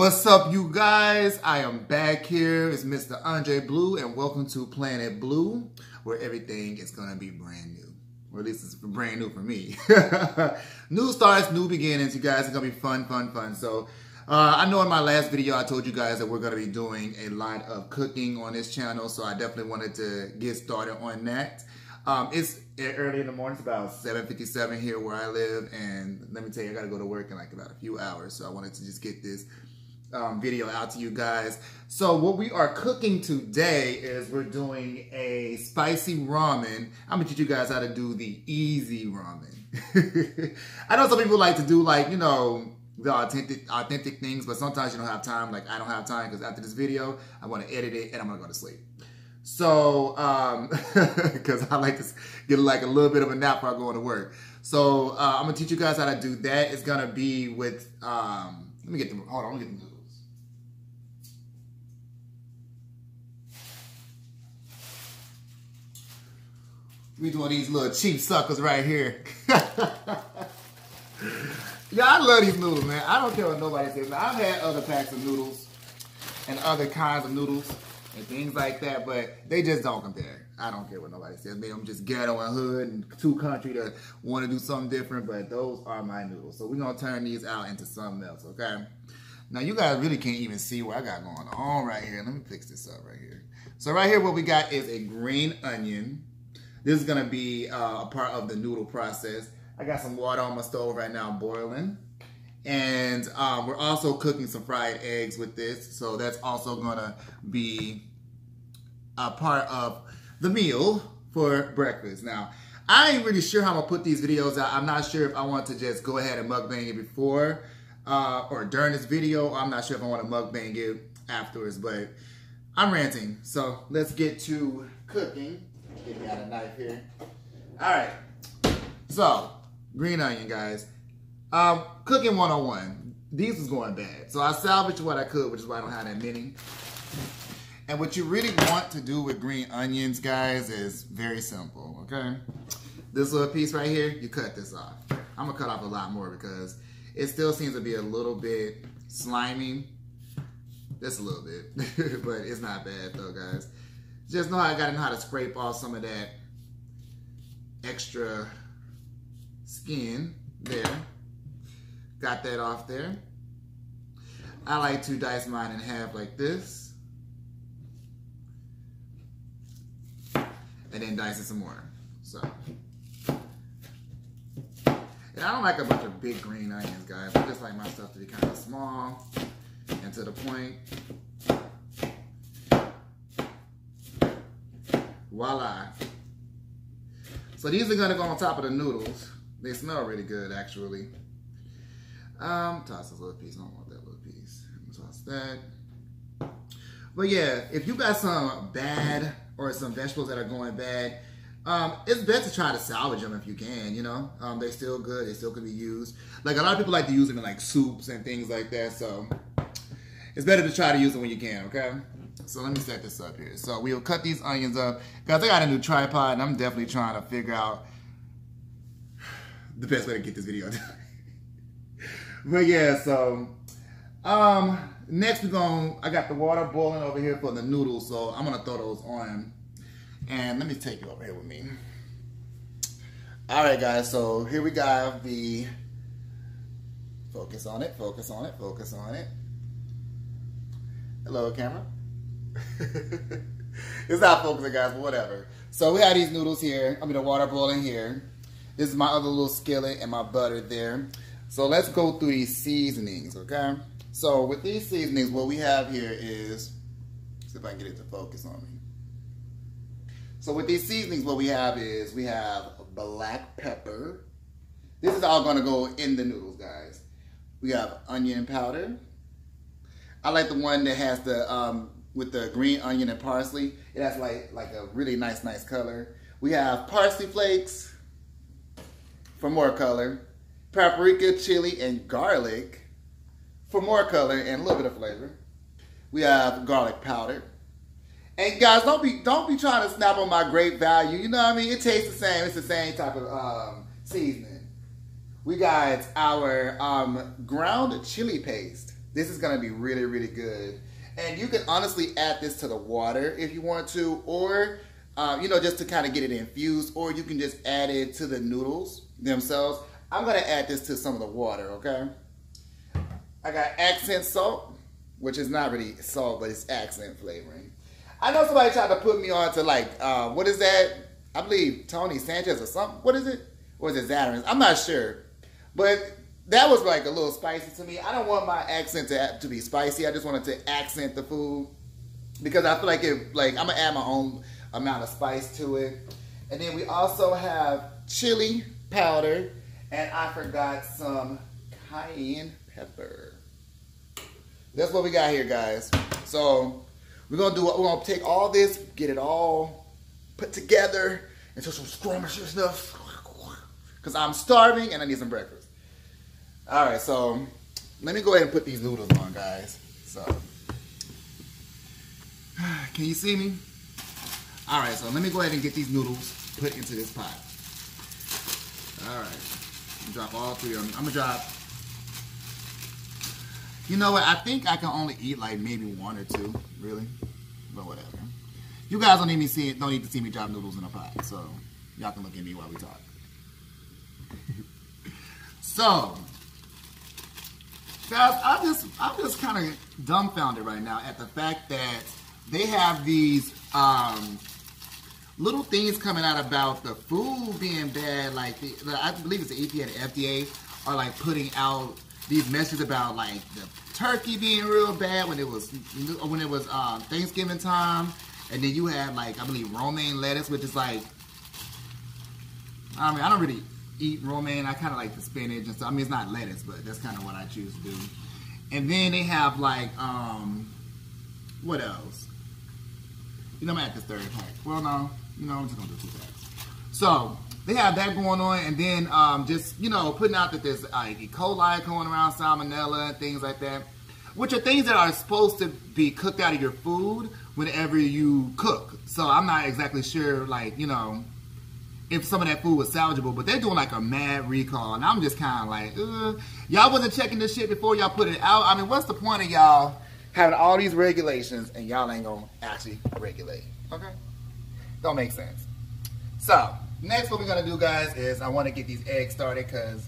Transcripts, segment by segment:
What's up, you guys? I am back here. It's Mr. Andre Blue, and welcome to Planet Blue, where everything is going to be brand new. Or at least it's brand new for me. New starts, new beginnings, you guys. It's going to be fun, fun, fun. So, I know in my last video I told you guys that we're going to be doing a lot of cooking on this channel, so I definitely wanted to get started on that. It's early in the morning. It's about 7:57 here where I live, and let me tell you, I got to go to work in like about a few hours, so I wanted to just get this video out to you guys. So what we are cooking today is we're doing a spicy ramen. I'm gonna teach you guys how to do the easy ramen. I know some people like to do, like, you know, the authentic things, but sometimes you don't have time. Like, I don't have time because after this video I want to edit it and I'm gonna go to sleep. So because I like to get like a little bit of a nap before I go to work. So I'm gonna teach you guys how to do that. It's gonna be with let me get the noodles. We doing these little cheap suckers right here. Yeah, I love these noodles, man. I don't care what nobody says. Now, I've had other packs of noodles and other kinds of noodles and things like that, but they just don't compare. I don't care what nobody says. Maybe I'm just ghetto and hood and too country to want to do something different, but those are my noodles. So we're going to turn these out into something else, okay? Now, you guys really can't even see what I got going on right here. Let me fix this up right here. So right here, what we got is a green onion. This is going to be a part of the noodle process. I got some water on my stove right now boiling. And we're also cooking some fried eggs with this. So that's also going to be a part of the meal for breakfast. Now, I ain't really sure how I'm going to put these videos out. I'm not sure if I want to just go ahead and mukbang it before or during this video. I'm not sure if I want to mukbang it afterwards, but I'm ranting. So let's get to cooking. Get me out a knife here. All right. So, green onion, guys. Cooking 101. These was going bad. So I salvaged what I could, which is why I don't have that many. And what you really want to do with green onions, guys, is very simple, okay? This little piece right here, you cut this off. I'm going to cut off a lot more because it still seems to be a little bit slimy. Just a little bit. But it's not bad, though, guys. Just know I got to know how to scrape off some of that extra skin there. Got that off there. I like to dice mine in half like this. And then dice it some more. So. And I don't like a bunch of big green onions, guys. I just like my stuff to be kind of small and to the point. Voila. So these are going to go on top of the noodles. They smell really good, actually. Toss this little piece. I don't want that little piece. Toss that. But yeah, if you got some bad or some vegetables that are going bad, it's best to try to salvage them if you can, you know. They're still good. They still can be used. Like, a lot of people like to use them in like soups and things like that. So it's better to try to use them when you can, okay? So let me set this up here. So we'll cut these onions up. Guys, I got a new tripod, and I'm definitely trying to figure out the best way to get this video done. But yeah, so next I got the water boiling over here for the noodles, so I'm gonna throw those on. And let me take you over here with me. All right, guys, so here we got the focus on it, focus on it, focus on it. Hello, camera. It's not focusing, guys, but whatever. So we have these noodles here. The water boiling here. This is my other little skillet and my butter there. So let's go through these seasonings, okay? So with these seasonings, what we have here is, see if I can get it to focus on me. So with these seasonings, what we have is, we have black pepper. This is all gonna go in the noodles, guys. We have onion powder. I like the one that has the, with the green onion and parsley. It has like a really nice color. We have parsley flakes for more color. Paprika, chili, and garlic for more color and a little bit of flavor. We have garlic powder. And guys, don't be trying to snap on my great value. You know what I mean? It tastes the same. It's the same type of seasoning. We got our ground chili paste. This is gonna be really, really good. And you can honestly add this to the water if you want to, or you know, just to kind of get it infused, or you can just add it to the noodles themselves. I'm gonna add this to some of the water, okay? I got accent salt, which is not really salt, but it's accent flavoring. I know somebody tried to put me on to like, what is that? I believe Tony Sanchez or something. What is it? Or is it Zatarain's? I'm not sure. But that was like a little spicy to me. I don't want my accent to be spicy. I just wanted to accent the food. Because I feel like I'm going to add my own amount of spice to it. And then we also have chili powder. And I forgot some cayenne pepper. That's what we got here, guys. So we're gonna take all this, get it all put together into some scrumptious stuff. Cause I'm starving and I need some breakfast. All right, so let me go ahead and put these noodles on, guys. So, can you see me? All right, so let me go ahead and get these noodles put into this pot. All right, drop all three of them. I'm gonna drop. You know what? I think I can only eat like maybe one or two, really. But whatever. You guys don't need to see me drop noodles in a pot, so y'all can look at me while we talk. So, guys, I'm just kind of dumbfounded right now at the fact that they have these little things coming out about the food being bad. Like I believe it's the EPA and the FDA are like putting out these messages about like the turkey being real bad when it was Thanksgiving time, and then you had like, I believe, romaine lettuce, which is like, I mean, I don't really eat romaine. I kind of like the spinach and stuff. I mean, it's not lettuce, but that's kind of what I choose to do. And then they have like what else? You know, I'm at this third pack. Well, no, you know, I'm just gonna do 2 packs. So they have that going on, and then just, you know, putting out that there's like E. coli going around, salmonella, and things like that, which are things that are supposed to be cooked out of your food whenever you cook. So I'm not exactly sure, like, you know, if some of that food was salvageable, but they're doing like a mad recall, and I'm just kind of like, y'all wasn't checking this shit before y'all put it out. I mean, what's the point of y'all having all these regulations and y'all ain't gonna actually regulate? Okay? Don't make sense. So, next what we're going to do, guys, is I want to get these eggs started, because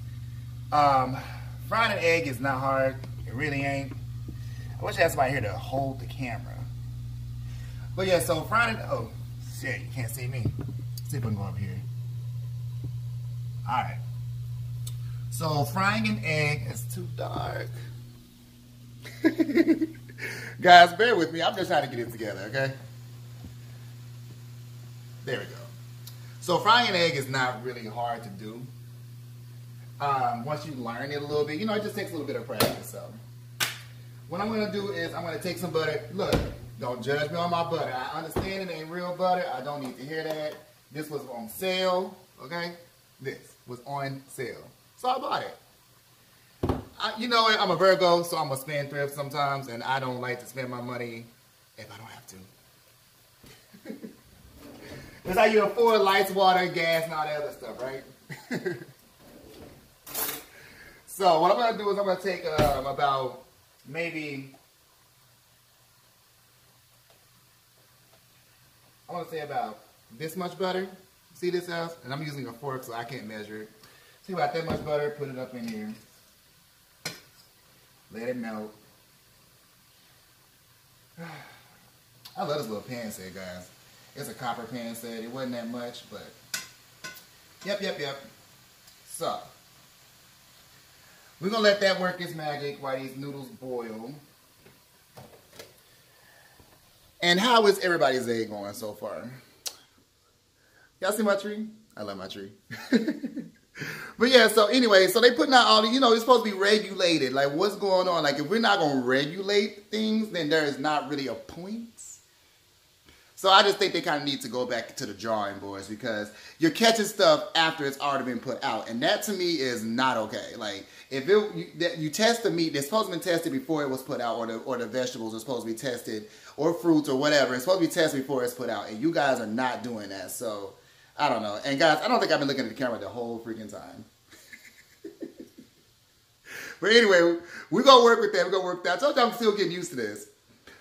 frying an egg is not hard. It really ain't. I wish I had somebody here to hold the camera. But yeah, so frying it, oh, shit, you can't see me. Let's see if I can go over here. Alright. So, frying an egg is too dark. Guys, bear with me. I'm just trying to get it together, okay? There we go. So frying an egg is not really hard to do. Once you learn it a little bit, you know, it just takes a little bit of practice. So what I'm going to do is I'm going to take some butter. Look, don't judge me on my butter. I understand it ain't real butter. I don't need to hear that. This was on sale, okay? This was on sale. So I bought it. You know what? I'm a Virgo, so I'm a spendthrift sometimes, and I don't like to spend my money if I don't have to. It's how you afford lights, water, gas, and all that other stuff, right? So what I'm going to do is I'm going to take about maybe, I want to say about this much butter. See this else? And I'm using a fork, so I can't measure it. See about that much butter, put it up in here. Let it melt. I love this little pan set, guys. It's a copper pan set. It wasn't that much, but yep. So we're gonna let that work its magic while these noodles boil. And how is everybody's day going so far? Y'all see my tree? I love my tree. But yeah, so anyway, so they putting out all the, you know, it's supposed to be regulated. Like, what's going on? Like, if we're not gonna regulate things, then there is not really a point. So I just think they kind of need to go back to the drawing boards, because you're catching stuff after it's already been put out. And that to me is not okay. Like, if you test the meat, it's supposed to be tested before it was put out, or the vegetables are supposed to be tested, or fruits or whatever. It's supposed to be tested before it's put out. And you guys are not doing that. So, I don't know. And guys, I don't think I've been looking at the camera the whole freaking time. But anyway, we're going to work with that. We're going to work with that. I told you I'm still getting used to this.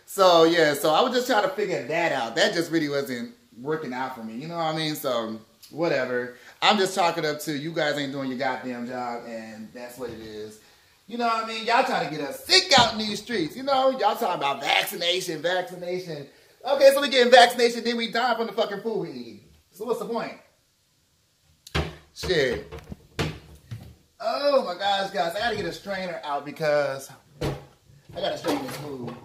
So, yeah. So, I was just trying to figure that out. That just really wasn't working out for me. You know what I mean? So, whatever. I'm just chalking up to you guys ain't doing your goddamn job. And that's what it is. You know what I mean? Y'all trying to get us sick out in these streets. You know? Y'all talking about vaccination. Okay, so we getting vaccination, then we die from the fucking food we eat. So what's the point? Shit. Oh my gosh, guys. I gotta get a strainer out because I gotta strain this food.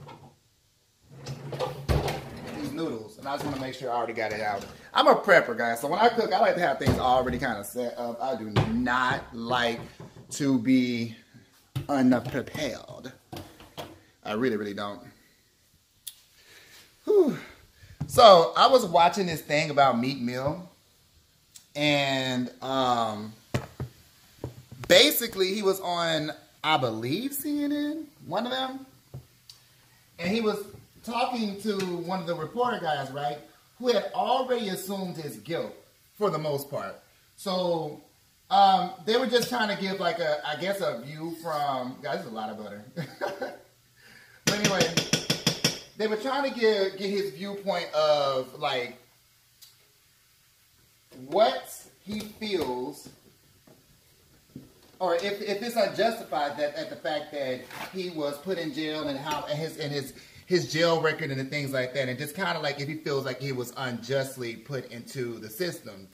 These noodles. And I just want to make sure I already got it out. I'm a prepper, guys. So when I cook, I like to have things already kind of set up. I do not like to be unprepared. I really, really don't. Whew. So I was watching this thing about Meek Mill. And basically he was on, I believe, CNN, one of them. And he was talking to one of the reporter guys, right, who had already assumed his guilt for the most part. So they were just trying to give like a, I guess, a view from, guys, this is a lot of butter. But anyway, they were trying to get his viewpoint of like, what he feels, or if it's unjustified that at the fact that he was put in jail and how his jail record and the things like that, and just kind of like if he feels like he was unjustly put into the system.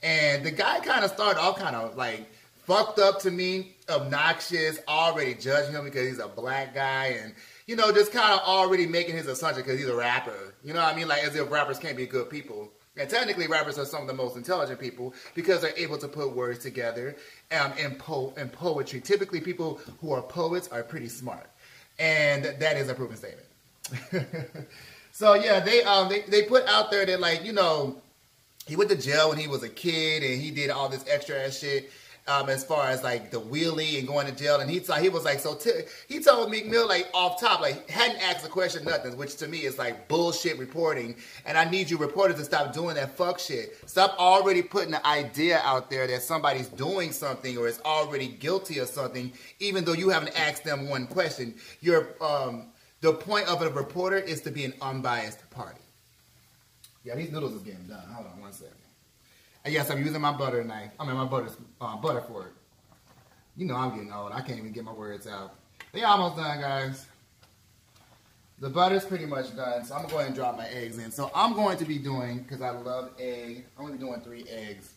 And the guy kind of started off kind of like fucked up to me, obnoxious, already judging him because he's a black guy, and you know, just kind of already making his assumption because he's a rapper. You know what I mean? Like as if rappers can't be good people. And technically, rappers are some of the most intelligent people because they're able to put words together in poetry. Typically, people who are poets are pretty smart. And that is a proven statement. So, yeah, they put out there that, like, you know, he went to jail when he was a kid and he did all this extra ass shit. As far as like the wheelie and going to jail, and he was like, he told Meek Mill like off top, like hadn't asked a question, nothing, which to me is like bullshit reporting, and I need you reporters to stop doing that fuck shit. Stop already putting the idea out there that somebody's doing something or is already guilty of something, even though you haven't asked them one question. The point of a reporter is to be an unbiased party. Yeah, these noodles is getting done. Hold on one second. And yes, I'm using my butter knife. I mean, my butter fork. You know I'm getting old. I can't even get my words out. They almost done, guys. The butter's pretty much done, so I'm going to go ahead and drop my eggs in. So I'm going to be doing, because I love egg, I'm going to be doing 3 eggs.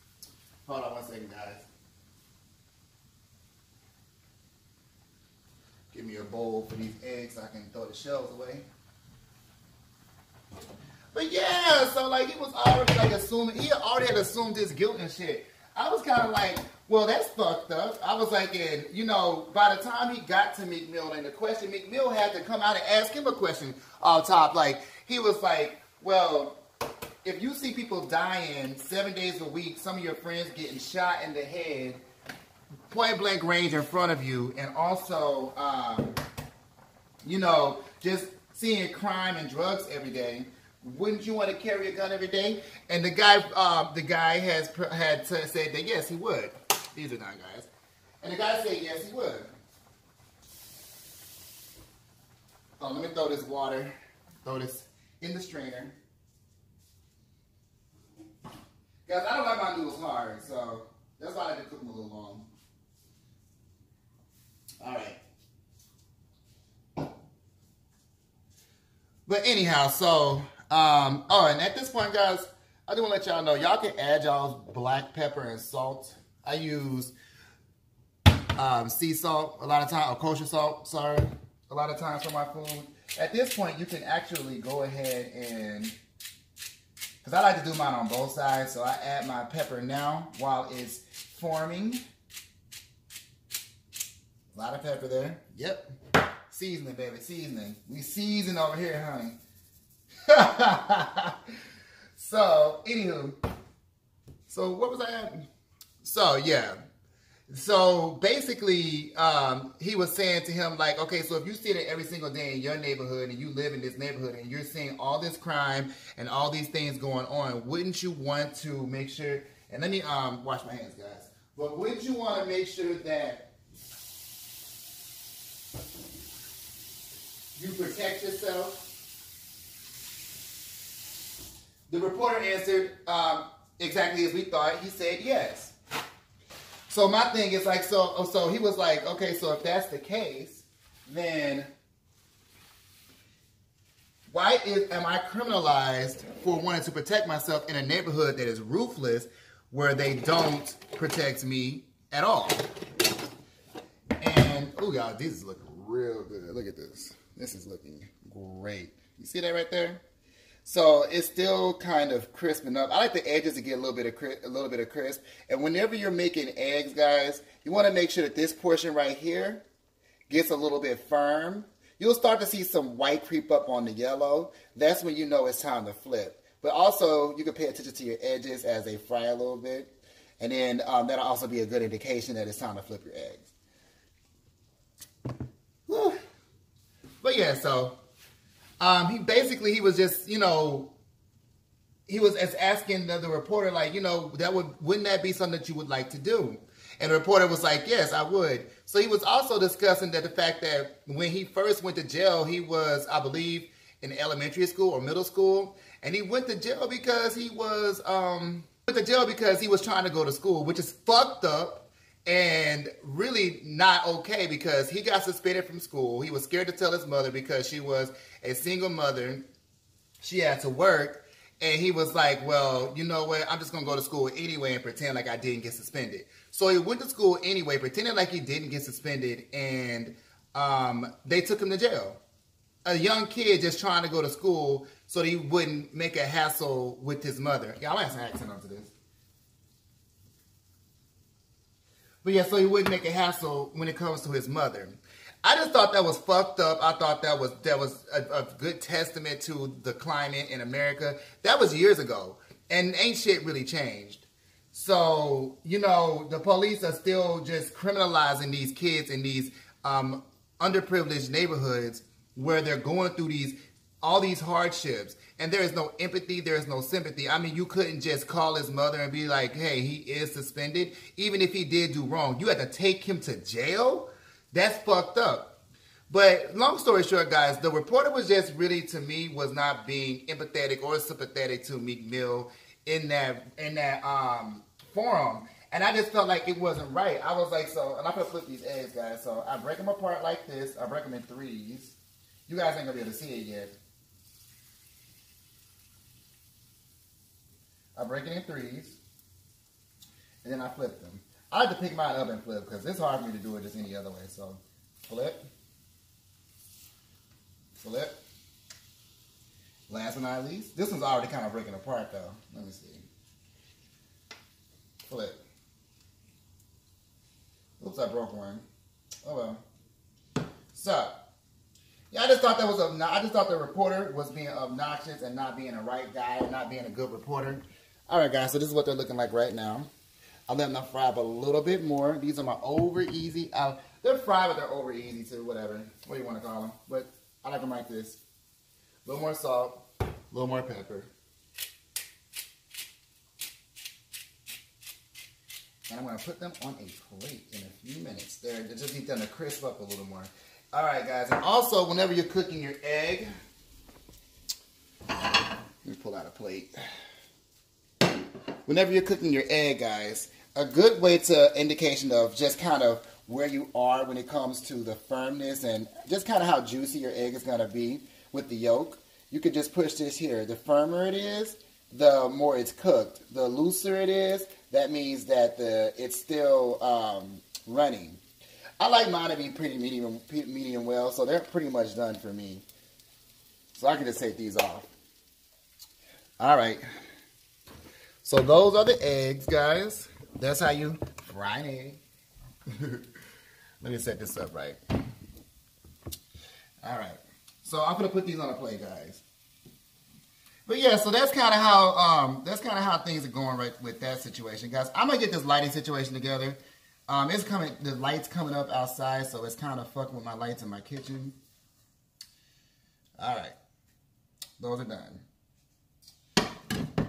Hold on one second, guys. Give me a bowl for these eggs so I can throw the shells away. But yeah, so like he was already like assuming, he already had assumed his guilt and shit. I was kind of like, well, that's fucked up. I was like, and you know, by the time he got to Meek Mill and the question, Meek Mill had to come out and ask him a question off top. Like, he was like, well, if you see people dying 7 days a week, some of your friends getting shot in the head, point blank range in front of you, and also, you know, just seeing crime and drugs every day, wouldn't you want to carry a gun every day? And the guy had said that yes, he would. These are not guys. And the guy said yes, he would. Oh, let me throw this water. Throw this in the strainer. Guys, I don't like my noodles hard, so that's why I had to cook them a little long. All right. But anyhow, so, and at this point, guys, I do want to let y'all know, y'all can add y'all's black pepper and salt. I use sea salt a lot of times, or kosher salt, sorry, a lot of times for my food. At this point, you can actually go ahead and, because I like to do mine on both sides, so I add my pepper now while it's forming. A lot of pepper there. Yep. Seasoning, baby, seasoning. We season over here, honey. So, anywho. So, what was I at? So, yeah. So, basically, he was saying to him, like, okay, so if you see it every single day in your neighborhood and you live in this neighborhood and you're seeing all this crime and all these things going on, wouldn't you want to make sure, and let me wash my hands, guys. But wouldn't you want to make sure that you protect yourself? The reporter answered exactly as we thought. He said yes. So my thing is like, so he was like, okay, so if that's the case, then why am I criminalized for wanting to protect myself in a neighborhood that is ruthless, where they don't protect me at all? And, oh, y'all, this is looking real good. Look at this. This is looking great. You see that right there? So it's still kind of crisping up. I like the edges to get a little bit of crisp. And whenever you're making eggs, guys, you want to make sure that this portion right here gets a little bit firm. You'll start to see some white creep up on the yellow. That's when you know it's time to flip. But also, you can pay attention to your edges as they fry a little bit. And then that'll also be a good indication that it's time to flip your eggs. Whew. But yeah, so he was just, you know, he was asking the reporter, like, you know, wouldn't that be something that you would like to do? And the reporter was like, yes, I would. So he was also discussing that the fact that when he first went to jail, he was, I believe, in elementary school or middle school, and he went to jail because he was trying to go to school, which is fucked up and really not okay, because he got suspended from school. He was scared to tell his mother because she was a single mother. She had to work, and he was like, well, you know what? I'm just going to go to school anyway and pretend like I didn't get suspended. So he went to school anyway, pretending like he didn't get suspended, and they took him to jail. A young kid just trying to go to school so that he wouldn't make a hassle with his mother. Yeah, I'll add some accent onto this. But yeah, so he wouldn't make a hassle when it comes to his mother. I just thought that was fucked up. I thought that was a good testament to the climate in America. That was years ago, and ain't shit really changed. So, you know, the police are still just criminalizing these kids in these underprivileged neighborhoods where they're going through all these hardships, and there is no empathy, there is no sympathy. I mean, you couldn't just call his mother and be like, hey, he is suspended. Even if he did do wrong, you had to take him to jail? That's fucked up. But long story short, guys, the reporter was just really, to me, was not being empathetic or sympathetic to Meek Mill in that forum. And I just felt like it wasn't right. I was like, so, and I'm going to flip these eggs, guys. So I break them apart like this. I break them in threes. You guys ain't going to be able to see it yet. I break it in threes. And then I flip them. I like to pick mine up and flip because it's hard for me to do it just any other way. So, flip. Flip. Last but not least. This one's already kind of breaking apart though. Let me see. Flip. Oops, I broke one. Oh well. So, yeah, I just thought the reporter was being obnoxious and not being a right guy, not being a good reporter. All right, guys, so this is what they're looking like right now. I'll let them fry up a little bit more. These are my over easy. They're fried, but they're over easy too, whatever. What do you want to call them? But I like them like this. A little more salt, a little more pepper. And I'm going to put them on a plate in a few minutes. They just need them to crisp up a little more. All right, guys. And also, whenever you're cooking your egg, let me pull out a plate. Whenever you're cooking your egg, guys, a good way to indication of just kind of where you are when it comes to the firmness and just kind of how juicy your egg is going to be with the yolk, you could just push this here. The firmer it is, the more it's cooked. The looser it is, that means that it's still running. I like mine to be pretty medium well, so they're pretty much done for me. So I can just take these off. All right. So those are the eggs, guys. That's how you fry an egg. Let me set this up right. All right. So I'm gonna put these on a plate, guys. But yeah, so that's kind of how things are going right with that situation, guys. I'm gonna get this lighting situation together. The light's coming up outside, so it's kind of fucking with my lights in my kitchen. All right, those are done.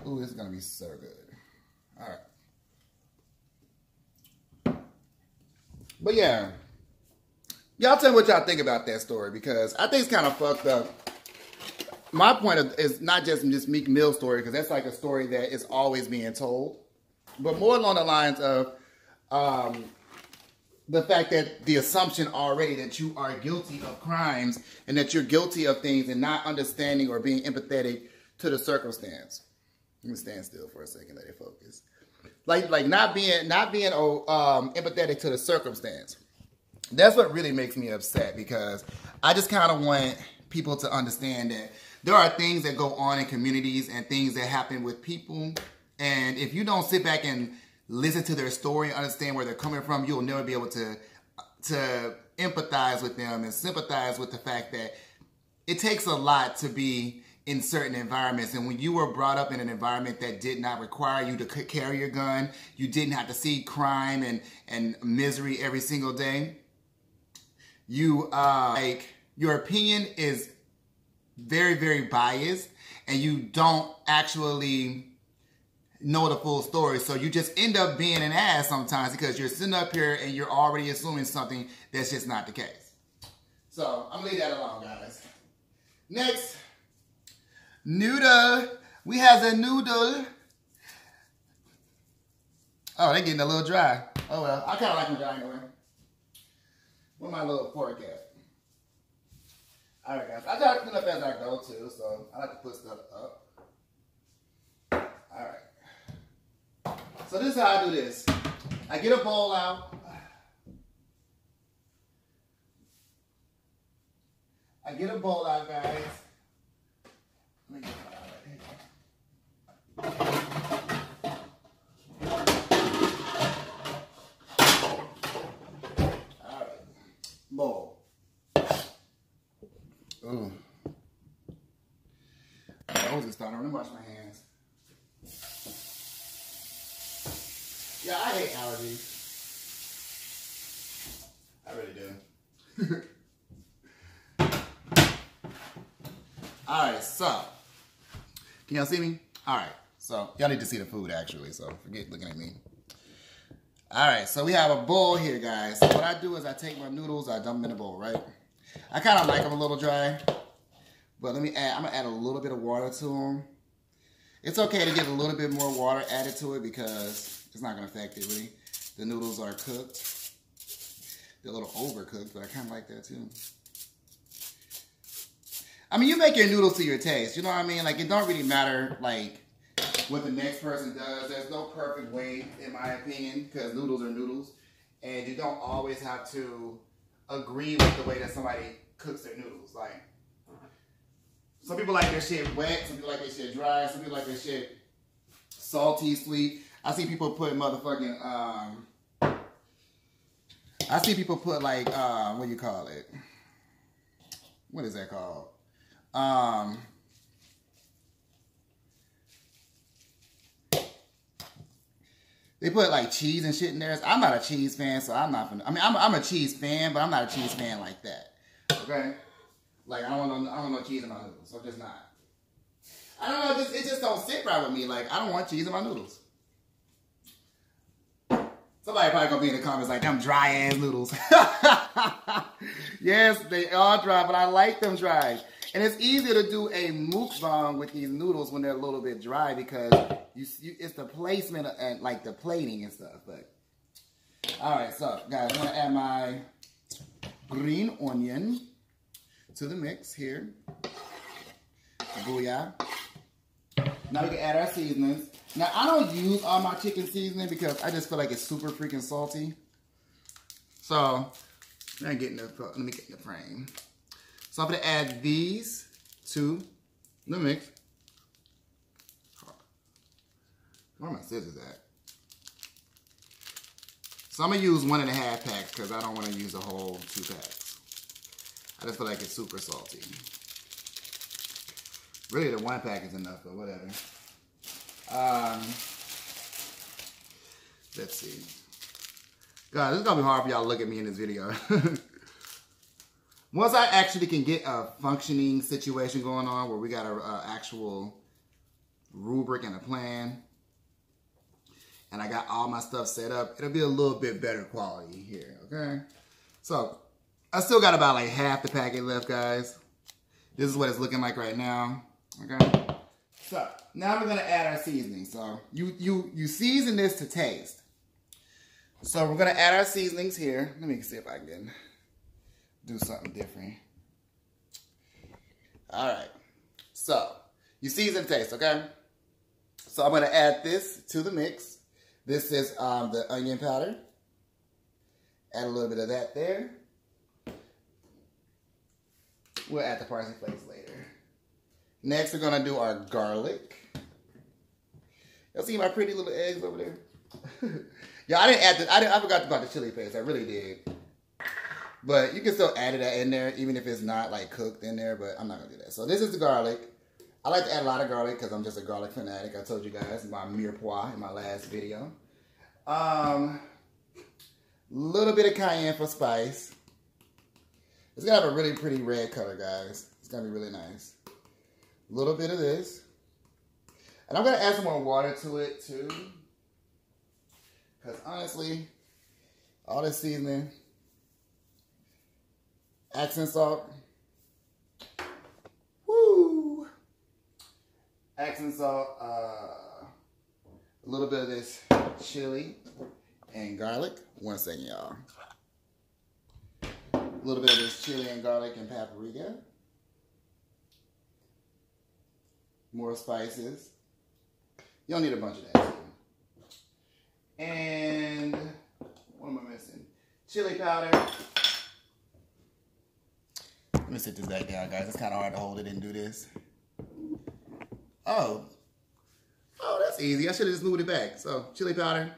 Ooh, this is gonna be so good. All right, but yeah, Y'all tell me what y'all think about that story, because I think it's kind of fucked up. My point is not just Meek Mill's story, because that's like a story that is always being told, but more along the lines of the fact that the assumption already that you are guilty of crimes and that you're guilty of things and not understanding or being empathetic to the circumstance. Let me stand still for a second, let it focus. Like not being empathetic to the circumstance. That's what really makes me upset, because I just kind of want people to understand that there are things that go on in communities and things that happen with people. And if you don't sit back and listen to their story and understand where they're coming from, you'll never be able to empathize with them and sympathize with the fact that it takes a lot to be in certain environments. And when you were brought up in an environment that did not require you to carry your gun, you didn't have to see crime and misery every single day, you your opinion is very, very biased, and you don't actually know the full story. So you just end up being an ass sometimes, because you're sitting up here and you're already assuming something that's just not the case. So I'm gonna leave that alone, guys. Next, noodle. We have the noodle. Oh, they're getting a little dry. Oh well, I kind of like them dry anyway. Where my little fork at? All right, guys. I try to clean up as I go too, so I like to put stuff up. All right. So this is how I do this. I get a bowl out. I get a bowl out, guys. Let me get it out right here. All right. Bowl. Ooh. I was just starting. Let me wash my hands. Yeah, I hate allergies. I really do. Alright, so. Can y'all see me? Alright, so y'all need to see the food actually, so forget looking at me. Alright, so we have a bowl here, guys. So what I do is I take my noodles, I dump them in a bowl, right? I kind of like them a little dry, but I'm going to add a little bit of water to them. It's okay to get a little bit more water added to it, because it's not going to affect it really. The noodles are cooked. They're a little overcooked, but I kind of like that too. I mean, you make your noodles to your taste, you know what I mean? Like, it don't really matter, like, what the next person does. There's no perfect way, in my opinion, because noodles are noodles, and you don't always have to agree with the way that somebody cooks their noodles. Like, some people like their shit wet, some people like their shit dry, some people like their shit salty, sweet. I see people put motherfucking, I see people put like, what do you call it? What is that called? They put like cheese and shit in there. I'm not a cheese fan, so I'm not gonna, I mean, I'm a cheese fan, but I'm not a cheese fan like that. Okay? Like, I don't want no cheese in my noodles. So I'm just not. I don't know, it just don't sit right with me. Like, I don't want cheese in my noodles. Somebody probably gonna be in the comments like, them dry ass noodles. Yes, they are dry, but I like them dry. And it's easier to do a mukbang with these noodles when they're a little bit dry, because it's the placement and like the plating and stuff. But all right, so guys, I'm gonna add my green onion to the mix here. Booyah. Now we can add our seasonings. Now I don't use all my chicken seasoning because I just feel like it's super freaking salty. So let me get in the frame. So I'm going to add these to the mix. Where are my scissors at? So I'm going to use 1.5 packs because I don't want to use a whole 2 packs. I just feel like it's super salty. Really, the 1 pack is enough, but whatever. Let's see. God, this is going to be hard for y'all to look at me in this video. Once I actually can get a functioning situation going on where we got an actual rubric and a plan, and I got all my stuff set up, it'll be a little bit better quality here, okay? So, I still got about like half the packet left, guys. This is what it's looking like right now. Okay. So now we're gonna add our seasoning. So you season this to taste. So we're gonna add our seasonings here. Let me see if I can do something different. All right. So you season to taste, okay? So I'm gonna add this to the mix. This is the onion powder. Add a little bit of that there. We'll add the parsley flakes later. Next, we're gonna do our garlic. Y'all see my pretty little eggs over there? Yeah, I didn't add this. I forgot about the chili paste. I really did. But you can still add it in there, even if it's not like cooked in there. But I'm not gonna do that. So this is the garlic. I like to add a lot of garlic because I'm just a garlic fanatic. I told you guys my mirepoix in my last video. Little bit of cayenne for spice. It's gonna have a really pretty red color, guys. It's gonna be really nice. A little bit of this. And I'm gonna add some more water to it too. Because honestly, all this seasoning, accent salt, woo! Accent salt, a little bit of this chili and garlic. One second, y'all. A little bit of this chili and garlic and paprika. More spices. You don't need a bunch of that. And what am I missing? Chili powder. Let me sit this back down, guys. It's kind of hard to hold it and do this. Oh, that's easy. I should have just moved it back. So, chili powder.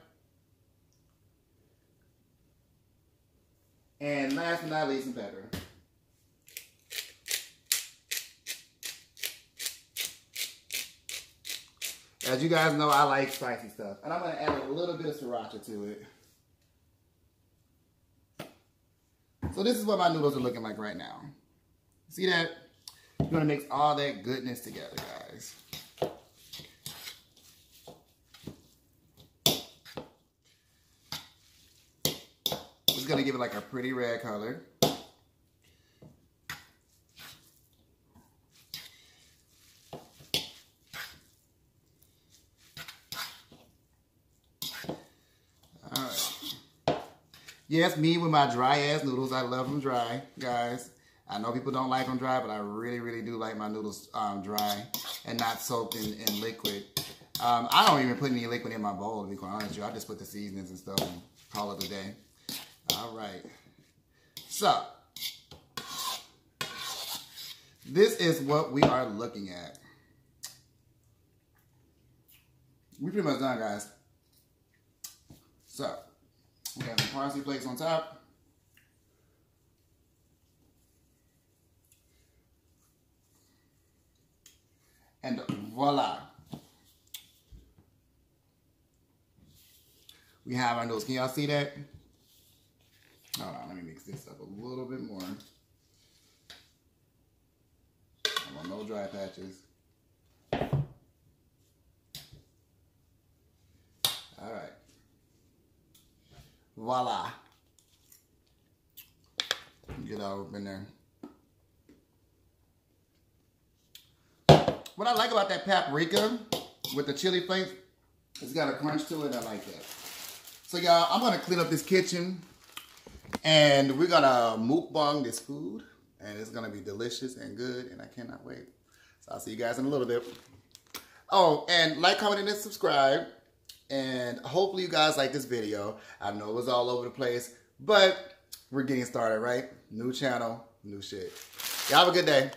And last but not least, some pepper. As you guys know, I like spicy stuff. And I'm going to add a little bit of sriracha to it. So this is what my noodles are looking like right now. See that? You're going to mix all that goodness together, guys. It's going to give it like a pretty red color. Yes, me with my dry ass noodles. I love them dry, guys. I know people don't like them dry, but I really, really do like my noodles dry and not soaked in liquid. I don't even put any liquid in my bowl, to be quite honest with you. I just put the seasonings and stuff and call it a day. All right. So, this is what we are looking at. We're pretty much done, guys. So, we have the parsley flakes on top. And voila. We have our noodles. Can y'all see that? Hold on, let me mix this up a little bit more. I want no dry patches. All right. Voila. Get all up in there. What I like about that paprika with the chili flakes, it's got a crunch to it. I like that. So y'all, I'm gonna clean up this kitchen and we're gonna mukbang this food and it's gonna be delicious and good and I cannot wait. So I'll see you guys in a little bit. Oh, and like, comment, and subscribe. And hopefully you guys like this video. I know it was all over the place, but we're getting started, right? New channel, new shit. Y'all have a good day.